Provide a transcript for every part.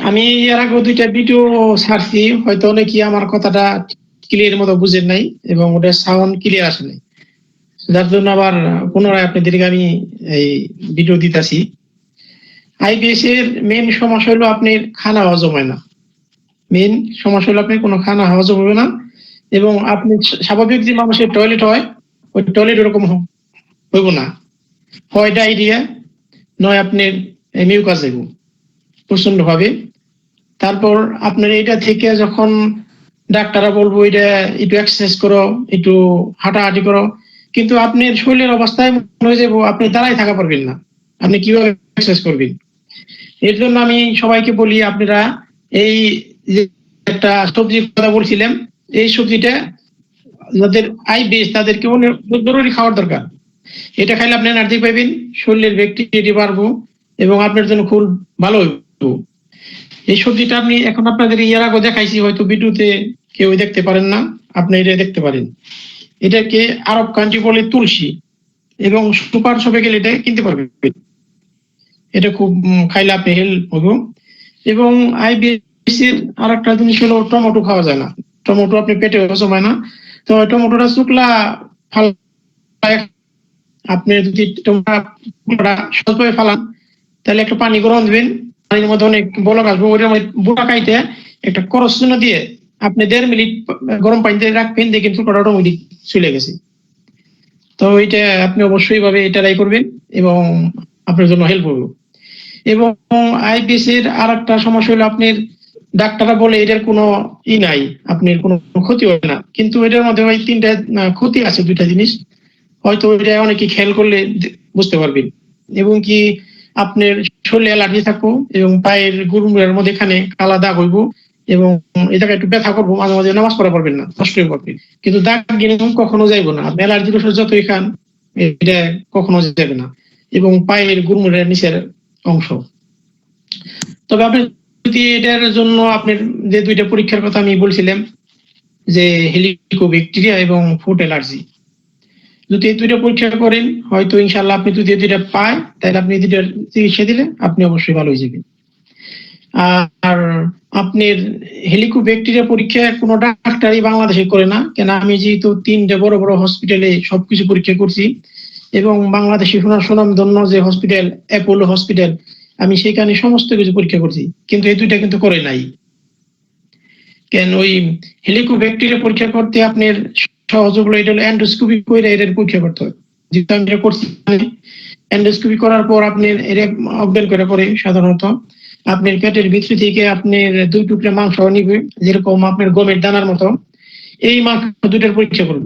আমি এর আগে দুইটা ভিডিও ছাড়ছি, হয়তো অনেকে আমার কথাটা ক্লিয়ার মতো বুঝেন নাই এবং ওটা সাউন্ড ক্লিয়ার আসে নাই, যার জন্য আবার পুনরায় আপনাদেরকে আমি এই ভিডিও দিতেছি। আইবিএস এর মেন সমস্যা হলো আপনার খানা হজম হয় না। মেন সমস্যা হলো আপনার কোনো খানা হজম হবে না, এবং আপনি স্বাভাবিক যে মানুষের টয়লেট হয় ওই টয়লেট ওরকম হইব না, হয় ডায়রিয়া নয় আপনার মিউকাস হইব প্রচন্ড ভাবে। তারপর আপনার এটা থেকে যখন ডাক্তাররা বলবো এটা একটু এক্সারসাইজ করো, একটু হাঁটাহাঁটি করো, কিন্তু আপনার শরীরের অবস্থায় হয়ে যাবো আপনি দাঁড়ায় থাকা পারবেন না, আপনি কিভাবে এক্সারসাইজ করবেন? এর জন্য আমি সবাইকে বলি আপনারা এই যে একটা সবজির কথা বলছিলাম, এই সবজিটা যাদের আইবিএস তাদেরকে জরুরি খাওয়ার দরকার। এটা খাইলে আপনি এনার্জি পাবেন, শরীরের ব্যাকটেরিয়া বাড়বো এবং আপনার জন্য খুব ভালো হইব। এই সবজিটা আমি এখন আপনাদের ইয়ার আগে দেখাইছি, হয়তো ভিডিওতে কেউ দেখতে পারেন না, আপনি এটা দেখতে পারেন। এটাকে আরব কান্ট্রি বলে তুলসী, এবং সুপার শপে গেলে এটা কিনতে পারবেন। এটা খুব খাইলে আপনি হেল্প হবে। এবং আইবিএস এর আর একটা জিনিস হলো টমেটো খাওয়া যায় না, টমেটো আপনি পেটে হজম হয় না। তো টমেটোটা শুকলা ফালায়, আপনি যদি টমেটোটা সহজভাবে ফালান তাহলে একটা পানি গরম দিবেন, পানির মধ্যে অনেক বলক আসবে, ওইটার মধ্যে বুটা কাইতে একটা করস চিহ্ন দিয়ে আপনি 1.5 মিনিট গরম পানিতে রাখবেন, দেখেন টুকরাটা অটোমেটিক চলে গেছে। তো এটা আপনি অবশ্যই ভাবে এটা ট্রাই করবেন এবং আপনার জন্য হেল্প হবে। এবং আইবিএস এর আর একটা সমস্যা হলো আপনার ডাক্তাররা বলে এটার কোনো নাই, আপনার কোনো ক্ষতি হয় না, কিন্তু এটার মধ্যে ওই তিনটা ক্ষতি আছে, দুইটা জিনিস হয়তো এটা অনেকে খেয়াল করলে বুঝতে পারবেন। এবং কি আপনার শরীরে অ্যালার্জি থাকবো এবং পায়ের গুড়মুড়ের মধ্যে এখানে কালা দাগ হইব, এবং এই জায়গায় একটু ব্যথা করবো, মাঝে মাঝে নামাজ পড়া পারবেন না, কষ্ট হয়ে পড়বে, কিন্তু দাগ গেলে কখনো যাইবো না। আপনি অ্যালার্জির ওষুধ যতই খান এটা কখনো যাবে না। এবং পায়ের গুড়মুড়ের নিচের অংশ। তবে আপনি যদি এটার জন্য আপনার যে দুইটা পরীক্ষার কথা আমি বলছিলাম, যে হেলিকোব্যাকটেরিয়া এবং ফুড অ্যালার্জি, যদি এই দুইটা পরীক্ষা করেন হয়তো ইনশাল্লাহ আপনি যদি দুইটা পায় তাহলে আপনি দুইটার চিকিৎসা দিলে আপনি অবশ্যই ভালো হয়ে যাবেন। আর আপনার হেলিকোব্যাকটেরিয়া পরীক্ষা কোনো ডাক্তারই বাংলাদেশে করে না, কেন আমি যেহেতু 3টে বড় বড় হসপিটালে সবকিছু পরীক্ষা করছি, এবং বাংলাদেশে সুনামধন্য যে হসপিটাল অ্যাপোলো হসপিটাল, আমি সেখানে সমস্ত কিছু পরীক্ষা করছি, কিন্তু এই দুইটা কিন্তু করে নাই। কেন ওই হেলিকোব্যাকটেরিয়া পরীক্ষা করতে আপনার সহযোগ হলো এটা হলো এন্ডোস্কোপি করে এর পরীক্ষা করতে হয়, যেটা আমি করছি। এন্ডোস্কোপি করার পর আপনি এর অজ্ঞান করে পরে সাধারণত আপনার পেটের ভিতর থেকে আপনার 2 টুকরা মাংস নিবে, যেরকম আপনার গমের দানার মতো, এই মাংস দুটার পরীক্ষা করব।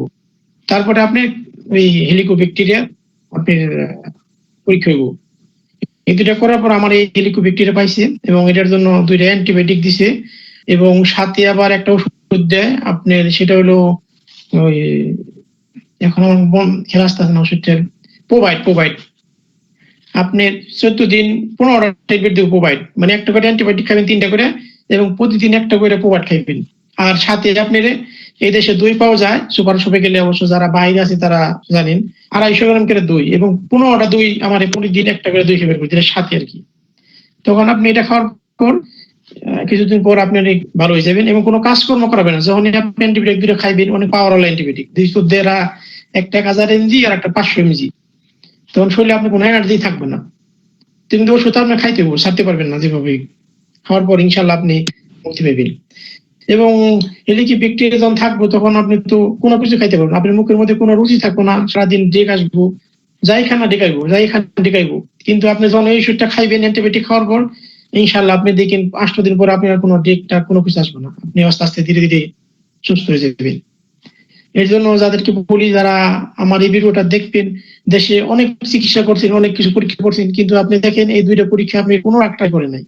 তারপরে আপনি ওই হেলিকোব্যাকটেরিয়া আপনার পরীক্ষা হইব। এই দুটা করার পর আমার এই হেলিকোব্যাকটেরিয়া পাইছে এবং এটার জন্য 2টা অ্যান্টিবায়োটিক দিছে, এবং সাথে আবার একটা ওষুধ দেয় আপনার, সেটা হলো ওই এখন আমার খেলা আসতে না ওষুধটার, প্রোভাইড। আপনি 14 দিন 15টা ট্যাবলেট দিব প্রোভাইড, মানে একটা করে অ্যান্টিবায়োটিক খাবেন 3টা করে, এবং প্রতিদিন একটা করে প্রোভাইড খাইবেন। আর সাথে আপনার এই দেশে দই পাওয়া যায়, সুপার শপে গেলে, অবশ্য যারা বাইরে আছে তারা জানেন, 250 গ্রাম করে দই এবং 15টা দই আমার প্রতিদিন একটা করে দই খাবেন প্রতিদিনের সাথে আর কি। তখন আপনি এটা খাওয়ার পর কিছুদিন পর আপনি অনেক ভালো হয়ে যাবেন এবং কোনো কাজকর্ম করাবেন না। যখন আপনি অ্যান্টিবায়োটিক দুটো খাইবেন, অনেক পাওয়ারওয়ালা অ্যান্টিবায়োটিক, 200 একটা 1000 এমজি আর একটা 500 এমজি, তখন শরীরে আপনার কোনো এনার্জি থাকবে না, কিন্তু ওষুধ আপনার খাইতে হবে, ছাড়তে পারবেন না যেভাবে। খাওয়ার পর ইনশাল্লাহ আপনি মুক্তি পাবেন। এবং এদিকে ব্যাকটেরিয়া যখন থাকবো তখন আপনি তো কোনো কিছু খাইতে পারবেন, আপনার মুখের মধ্যে কোনো রুচি থাকবো না, সারাদিন ডেক আসবো, যাই খানা ডেকাইবো, যাই খানা ডেকাইবো। কিন্তু আপনি যখন এই ওষুধটা খাইবেন অ্যান্টিবায়োটিক খাওয়ার পর, ইনশাল্লাহ আপনি দেখেন 5 দিন পর আপনার কোনো ডেকটা কোনো কিছু আসবে না, আপনি আস্তে আস্তে ধীরে ধীরে সুস্থ হয়ে যাবেন। এর জন্য যাদেরকে বলি, যারা আমার এই ভিডিওটা দেখবেন, দেশে অনেক চিকিৎসা করছেন, অনেক কিছু পরীক্ষা করছেন, কিন্তু আপনি দেখেন এই 2টা পরীক্ষা আপনি কোনো একটাই করে নাই।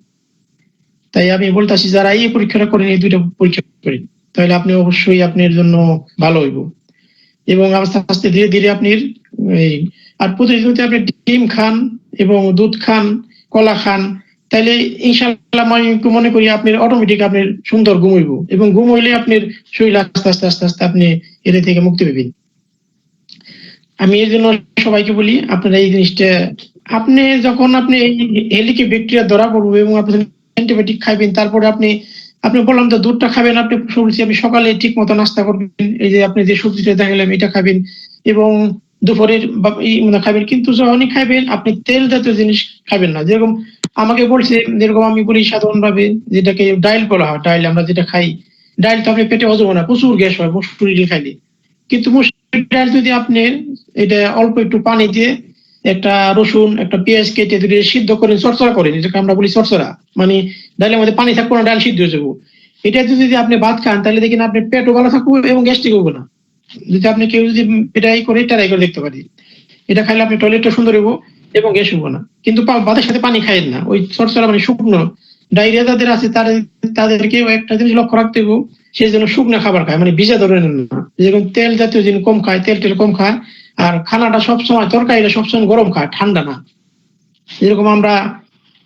তাই আমি বলতেছি যারা এই পরীক্ষাটা করেন এই 2টা পরীক্ষা করেন, তাহলে আপনি অবশ্যই আপনার জন্য ভালো হইব। এবং আস্তে আস্তে ধীরে ধীরে আপনি এই আর প্রতিদিন যদি আপনি ডিম খান এবং দুধ খান, কলা খান, তাহলে ইনশাআল্লাহ আমি মনে করি আপনার অটোমেটিক আপনার সুন্দর ঘুম হইব, এবং ঘুম হইলে আপনার শরীর আস্তে আস্তে আস্তে আস্তে আপনি এর থেকে মুক্তি পাবেন। আমি এই জন্য সবাইকে বলি আপনারা এই জিনিসটা, আপনি যখন আপনি এই হেলিকোব্যাকটেরিয়া ধরা পড়বে এবং আপনি অ্যান্টিবায়োটিক খাবেন, তারপরে আপনি আপনি বললাম তো দুধটা খাবেন, আপনি বলছি আপনি সকালে ঠিক মতো নাস্তা করবেন, এই যে আপনি যে সবজিটা দেখালেন এটা খাবেন, এবং দুপুরের খাবেন, কিন্তু যখনই খাবেন আপনি তেল জাতীয় জিনিস খাবেন না। যেরকম আমাকে বলছে, যেরকম আমি বলি সাধারণভাবে, যেটাকে ডাইল বলা হয়, ডাইল আমরা যেটা খাই, ডাইল তো আপনি পেটে হজম হয় না, প্রচুর গ্যাস হয় মসুর ডাল খাইলে। কিন্তু মসুর ডাল যদি আপনি এটা অল্প একটু পানি দিয়ে একটা রসুন একটা পেঁয়াজ কেটে যদি সিদ্ধ করে চরচরা করেন, যেটাকে আমরা বলি চরচরা, মানে ডালের মধ্যে পানি থাকবো না, ডাল সিদ্ধ হয়ে যাবো, এটা যদি আপনি ভাত খান তাহলে দেখেন আপনার পেটও ভালো থাকবে এবং গ্যাস্ট্রিক হবে না। যদি আপনি কেউ যদি এটাই করে ট্রাই করে দেখতে পারি, এটা খাইলে আপনি টয়লেটটা সুন্দর হবো এবং গ্যাস হবো না। কিন্তু ভাতের সাথে পানি খাইেন না, ওই চরচরা মানে শুকনো ডায়রিয়া যাদের আছে তাদেরকে একটা জিনিস লক্ষ্য রাখতে হবে, সেই জন্য শুকনো খাবার খায়, মানে ভিজা ধরে নেন না, যেরকম তেল জাতীয় জিনিস কম খায়, তেল টেল কম খায়, আর খানাটা সবসময় তরকারিটা সবসময় গরম খায়, ঠান্ডা না। যেরকম আমরা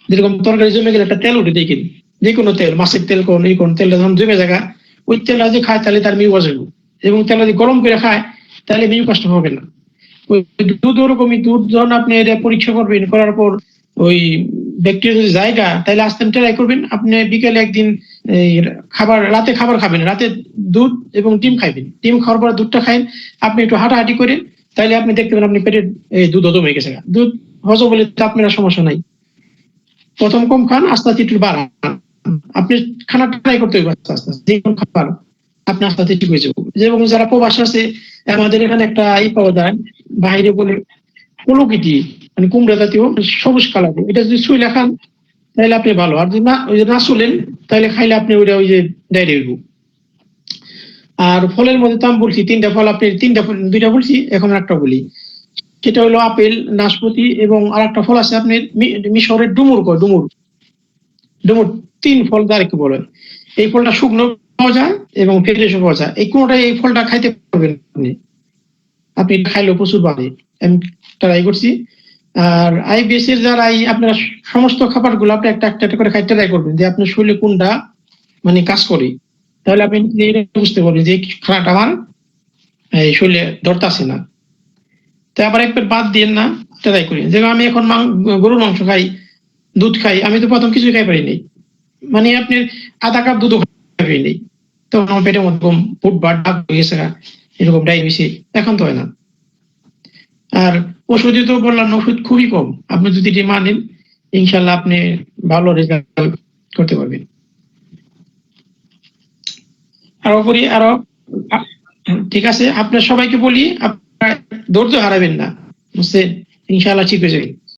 যেরকম তরকারি জমে গেলে একটা তেল উঠে দেখি, যে কোনো তেল, মাছের তেল কোন এই কোন তেলটা যখন জমে জায়গা, ওই তেলটা যে খায় তাহলে তার মিউ আসবে, এবং তেল যদি গরম করে খায় তাহলে মিউ কষ্ট হবে না। ওই দুধ ওরকমই, দুধ যখন আপনি এটা পরীক্ষা করবেন, করার পর ওই ব্যাকটেরিয়া যদি জায়গা, তাহলে আস্তে ট্রাই করবেন আপনি বিকেলে একদিন এই খাবার, রাতে খাবার খাবেন, রাতে দুধ এবং ডিম খাইবেন, ডিম খাওয়ার পর দুধটা খাইন, আপনি একটু হাঁটাহাঁটি করেন, তাহলে আপনি দেখতে পাবেন আপনি পেটের এই দুধ হজম হয়ে গেছে, দুধ হজম হলে আপনার সমস্যা নাই। প্রথম কম খান, আস্তে আস্তে একটু বাড়ান, আপনি খানা ট্রাই করতে হবে আস্তে আস্তে, যে কোনো খাবার আপনি আস্তে আস্তে ঠিক হয়ে যাবো। যেরকম যারা প্রবাস আছে, আমাদের এখানে একটা পাওয়া যায় বাইরে বলে কলকিটি, মানে কুমড়া জাতীয় সবুজ কালার, এটা যদি শুইলে খান তাহলে আপনি ভালো, আর যদি না ওই যে না শুলেন তাহলে খাইলে আপনি ওইটা ওই যে ডায়রিয়া হইব। আর ফলের মধ্যে তো আমি বলছি তিনটা ফল, আপনি তিনটা ফল, দুইটা বলছি, এখন একটা বলি, সেটা হলো আপেল, নাশপাতি এবং আর একটা ফল আছে আপনার মিশরের ডুমুর, কয় ডুমুর, ডুমুর, তিন ফল যার কি বলে, এই ফলটা শুকনো পাওয়া যায় এবং ফ্রেশও পাওয়া যায়, এই কোনোটাই এই ফলটা খাইতে পারবেন আপনি, আপনি খাইলেও প্রচুর বাড়ে, আমি ট্রাই করছি। আর আইবিএস এর যারা আপনার সমস্ত খাবারগুলো আপনি একটা একটা করে খাইতে ট্রাই করবেন, যে আপনার শরীরে কোনটা মানে কাজ করে, তাহলে আপনি বুঝতে পারবেন যে খানাটা আমার এই শরীরে ধরতে না। তো আবার একবার বাদ দিয়ে না, ট্রাই করি, যেমন আমি এখন গরুর মাংস খাই, দুধ খাই, আমি তো প্রথম কিছুই খাই পারিনি, মানে আপনি আধা কাপ দুধ খাই পারিনি, তো আমার পেটের মধ্যে ফুট বা ডাক হয়ে গেছে, এরকম ডায়াবেটিস, এখন তো হয় না। আর ওষুধে তো বললাম ওষুধ খুবই কম, আপনি যদি এটি মানেন ইনশাল্লাহ আপনি ভালো রেজাল্ট করতে পারবেন। আরো করি আরো, ঠিক আছে, আপনার সবাইকে বলি আপনারা ধৈর্য হারাবেন না, বুঝছেন, ইনশাল্লাহ ঠিক হয়ে যাবে।